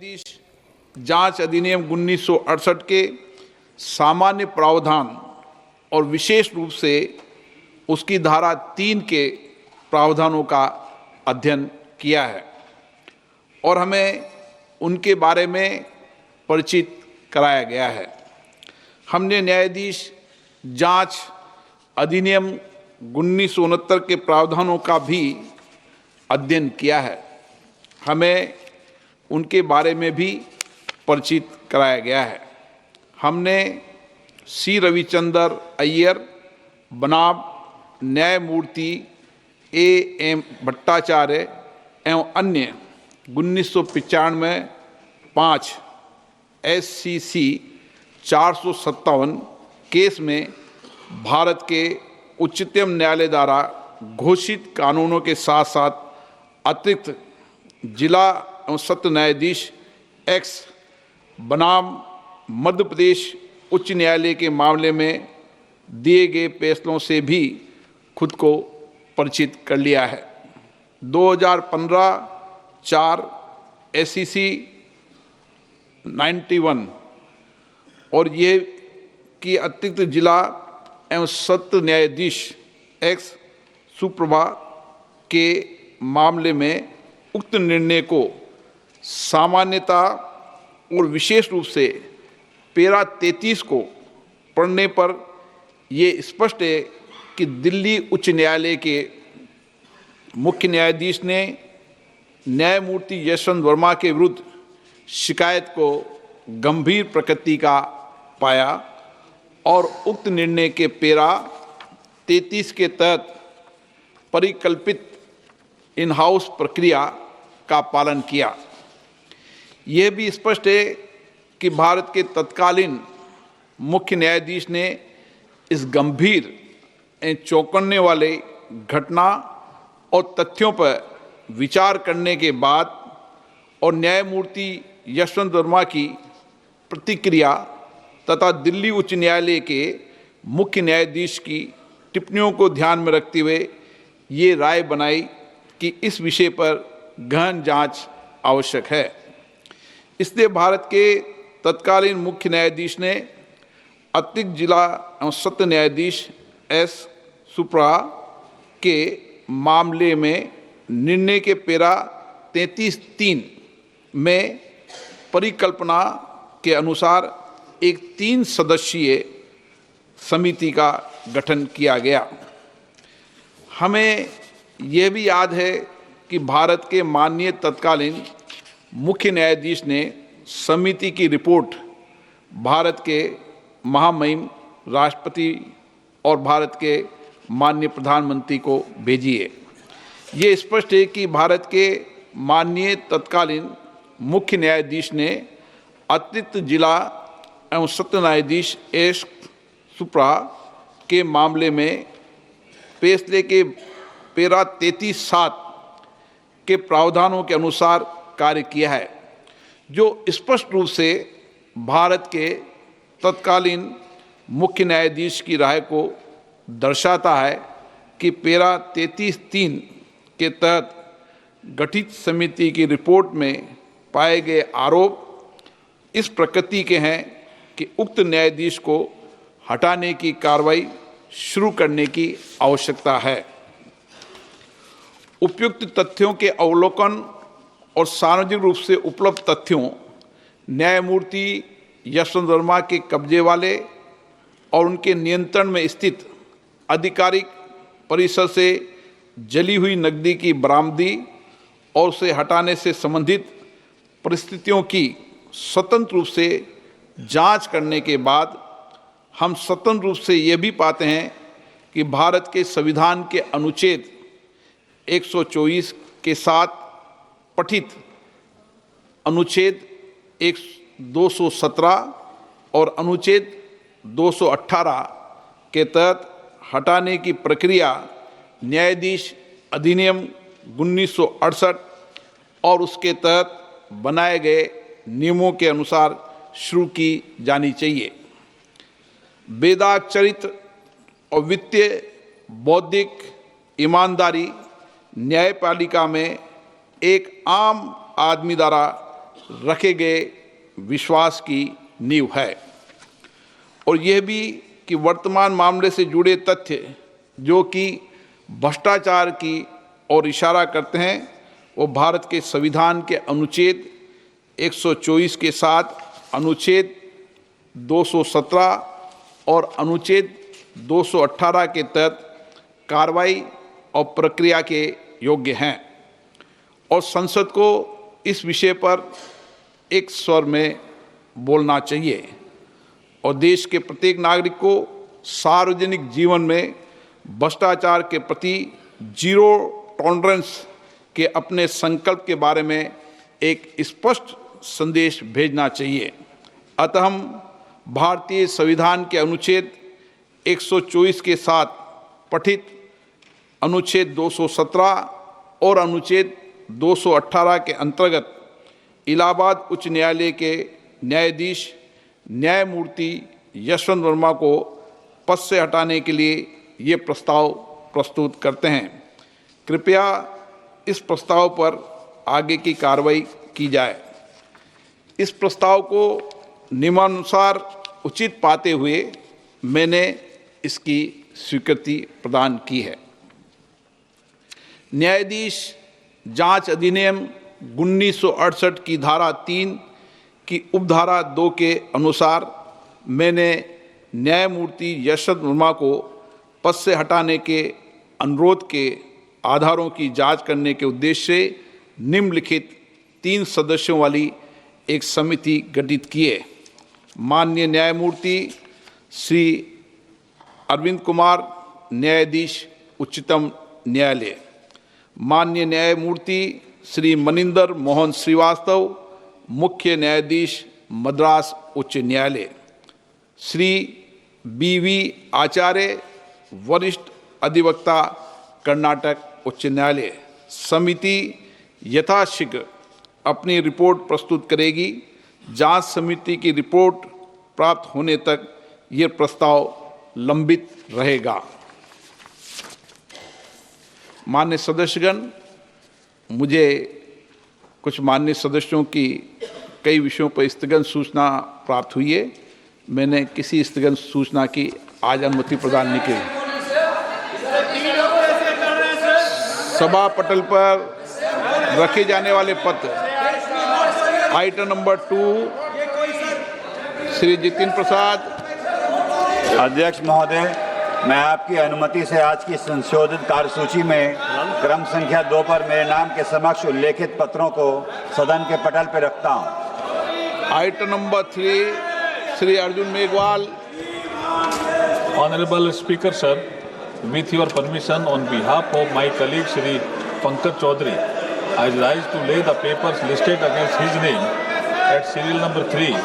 न्यायाधीश जांच अधिनियम 1968 के सामान्य प्रावधान और विशेष रूप से उसकी धारा 3 के प्रावधानों का अध्ययन किया है और हमें उनके बारे में परिचित कराया गया है। हमने न्यायाधीश जांच अधिनियम 1969 के प्रावधानों का भी अध्ययन किया है। हमें उनके बारे में भी परिचित कराया गया है। हमने सी रविचंद्र अय्यर बनाम न्यायमूर्ति ए एम भट्टाचार्य एवं अन्य 1995 5 SCC 457 केस में भारत के उच्चतम न्यायालय द्वारा घोषित कानूनों के साथ साथ अतिरिक्त जिला एवं सत्र न्यायाधीश एक्स बनाम मध्य प्रदेश उच्च न्यायालय के मामले में दिए गए फैसलों से भी खुद को परिचित कर लिया है। 2015 4 SCC 91 और ये कि अतिरिक्त जिला एवं सत्र न्यायाधीश एक्स सुप्रभा के मामले में उक्त निर्णय को सामान्यता और विशेष रूप से पैरा 33 को पढ़ने पर ये स्पष्ट है कि दिल्ली उच्च न्यायालय के मुख्य न्यायाधीश ने न्यायमूर्ति यशवंत वर्मा के विरुद्ध शिकायत को गंभीर प्रकृति का पाया और उक्त निर्णय के पैरा 33 के तहत परिकल्पित इन हाउस प्रक्रिया का पालन किया। यह भी स्पष्ट है कि भारत के तत्कालीन मुख्य न्यायाधीश ने इस गंभीर एवं चौंकाने वाले घटना और तथ्यों पर विचार करने के बाद और न्यायमूर्ति यशवंत वर्मा की प्रतिक्रिया तथा दिल्ली उच्च न्यायालय के मुख्य न्यायाधीश की टिप्पणियों को ध्यान में रखते हुए ये राय बनाई कि इस विषय पर गहन जांच आवश्यक है। इसलिए भारत के तत्कालीन मुख्य न्यायाधीश ने अतिरिक्त जिला एवं सत्र न्यायाधीश एस सुप्रा के मामले में निर्णय के पैरा 33(3) में परिकल्पना के अनुसार एक 3 सदस्यीय समिति का गठन किया गया। हमें यह भी याद है कि भारत के माननीय तत्कालीन मुख्य न्यायाधीश ने समिति की रिपोर्ट भारत के महामहिम राष्ट्रपति और भारत के माननीय प्रधानमंत्री को भेजी है। ये स्पष्ट है कि भारत के माननीय तत्कालीन मुख्य न्यायाधीश ने अतिरिक्त जिला एवं सत्र न्यायाधीश एस सुप्रा के मामले में फैसले के पैरा 33(7) के प्रावधानों के अनुसार कार्य किया है, जो स्पष्ट रूप से भारत के तत्कालीन मुख्य न्यायाधीश की राय को दर्शाता है कि पैरा 33(3) के तहत गठित समिति की रिपोर्ट में पाए गए आरोप इस प्रकृति के हैं कि उक्त न्यायाधीश को हटाने की कार्रवाई शुरू करने की आवश्यकता है। उपयुक्त तथ्यों के अवलोकन और सार्वजनिक रूप से उपलब्ध तथ्यों, न्यायमूर्ति यशवंत वर्मा के कब्जे वाले और उनके नियंत्रण में स्थित आधिकारिक परिसर से जली हुई नकदी की बरामदी और उसे हटाने से संबंधित परिस्थितियों की स्वतंत्र रूप से जांच करने के बाद हम स्वतंत्र रूप से ये भी पाते हैं कि भारत के संविधान के अनुच्छेद 124 के साथ पठित अनुच्छेद 217 और अनुच्छेद 218 के तहत हटाने की प्रक्रिया न्यायाधीश अधिनियम 1968 और उसके तहत बनाए गए नियमों के अनुसार शुरू की जानी चाहिए। वेदांत चरित्र और वित्तीय बौद्धिक ईमानदारी न्यायपालिका में एक आम आदमी द्वारा रखे गए विश्वास की नींव है। और यह भी कि वर्तमान मामले से जुड़े तथ्य जो कि भ्रष्टाचार की ओर इशारा करते हैं, वो भारत के संविधान के अनुच्छेद 124 के साथ अनुच्छेद 217 और अनुच्छेद 218 के तहत कार्रवाई और प्रक्रिया के योग्य हैं और संसद को इस विषय पर एक स्वर में बोलना चाहिए और देश के प्रत्येक नागरिक को सार्वजनिक जीवन में भ्रष्टाचार के प्रति जीरो टॉलरेंस के अपने संकल्प के बारे में एक स्पष्ट संदेश भेजना चाहिए। अतः हम भारतीय संविधान के अनुच्छेद 124 के साथ पठित अनुच्छेद 217 और अनुच्छेद 218 के अंतर्गत इलाहाबाद उच्च न्यायालय के न्यायाधीश न्यायमूर्ति यशवंत वर्मा को पद से हटाने के लिए ये प्रस्ताव प्रस्तुत करते हैं। कृपया इस प्रस्ताव पर आगे की कार्रवाई की जाए। इस प्रस्ताव को नियमानुसार उचित पाते हुए मैंने इसकी स्वीकृति प्रदान की है। न्यायाधीश जांच अधिनियम 1968 की धारा 3 की उपधारा 2 के अनुसार मैंने न्यायमूर्ति यशवंत वर्मा को पद से हटाने के अनुरोध के आधारों की जांच करने के उद्देश्य से निम्नलिखित 3 सदस्यों वाली एक समिति गठित किए। माननीय न्यायमूर्ति श्री अरविंद कुमार, न्यायाधीश उच्चतम न्यायालय, माननीय न्यायमूर्ति श्री मनिंदर मोहन श्रीवास्तव, मुख्य न्यायाधीश मद्रास उच्च न्यायालय, श्री BV आचार्य, वरिष्ठ अधिवक्ता, कर्नाटक उच्च न्यायालय। समिति यथाशीघ्र अपनी रिपोर्ट प्रस्तुत करेगी। जांच समिति की रिपोर्ट प्राप्त होने तक ये प्रस्ताव लंबित रहेगा। माननीय सदस्यगण, मुझे कुछ माननीय सदस्यों की कई विषयों पर स्थगन सूचना प्राप्त हुई है। मैंने किसी स्थगन सूचना की आज अनुमति प्रदान नहीं की। सभा पटल पर रखे जाने वाले पत्र आइटम नंबर 2 श्री जितिन प्रसाद। अध्यक्ष महोदय, मैं आपकी अनुमति से आज की संशोधित कार्यसूची में क्रम संख्या 2 पर मेरे नाम के समक्ष उल्लेखित पत्रों को सदन के पटल पर रखता हूं। Item number 3 Shri Arjun Meghwal. Honorable Speaker, sir, with your permission, on behalf of my colleague Shri Pankaj Chaudhary, I rise to lay the papers listed against his name at serial number 3.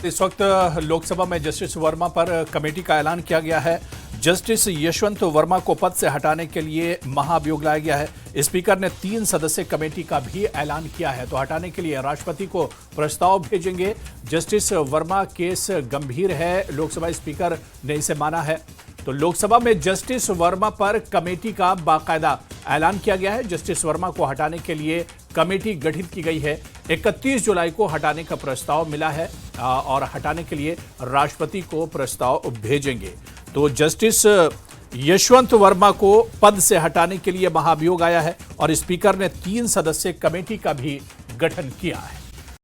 इस वक्त लोकसभा में जस्टिस वर्मा पर कमेटी का ऐलान किया गया है। Justice Yashwant Verma को पद से हटाने के लिए महाभियोग लाया गया है। स्पीकर ने 3 सदस्य कमेटी का भी ऐलान किया है, तो हटाने के लिए राष्ट्रपति को प्रस्ताव भेजेंगे। जस्टिस वर्मा केस गंभीर है, लोकसभा स्पीकर ने इसे माना है। तो लोकसभा में जस्टिस वर्मा पर कमेटी का बाकायदा ऐलान किया गया है। जस्टिस वर्मा को हटाने के लिए कमेटी गठित की गई है। 31 जुलाई को हटाने का प्रस्ताव मिला है और हटाने के लिए राष्ट्रपति को प्रस्ताव भेजेंगे। तो जस्टिस यशवंत वर्मा को पद से हटाने के लिए महाभियोग आया है और स्पीकर ने 3 सदस्य कमेटी का भी गठन किया है।